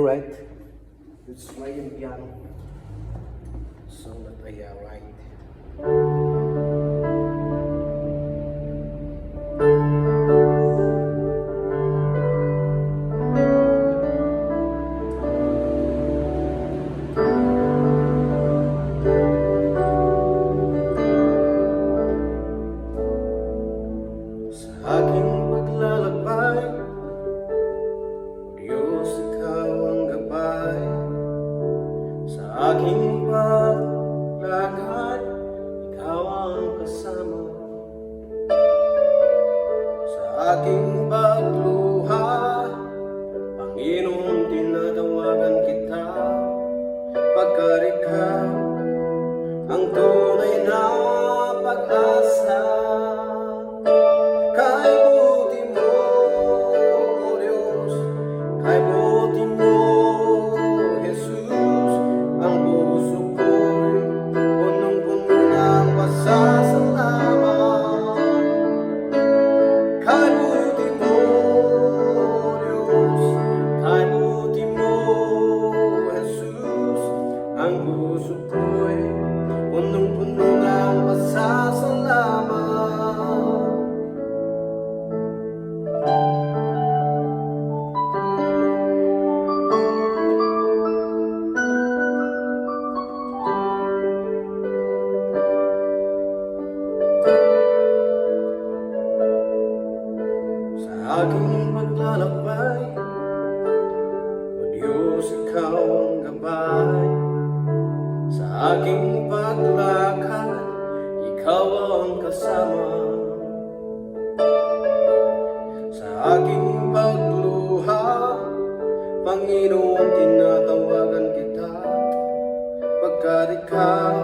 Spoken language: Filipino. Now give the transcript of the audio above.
Right? Let's try yung piano. So that I write. Sa aking paglalakbay, Diyos, ikaw ang gabay. Sa aking paglakad, ikaw ang kasama. Sa aking pagluha, Panginoon, tinatawagan kita. Pagkat ikaw ang tunay na pag-asa. Kay buti mo, O Diyos, kay buti mo, Jesus, ang puso ko'y punong-puno ng pasasalamat. Kay buti mo, O Diyos, kay buti mo, Jesus, ang puso ko'y punong-puno ng pasasalamat. Sa aking paglalakbay, O Diyos, ikaw ang gabay. Sa aking paglakad, ikaw ang kasama. Sa aking pagluha, Panginoon, tinatawagan kita. Pagkat ikaw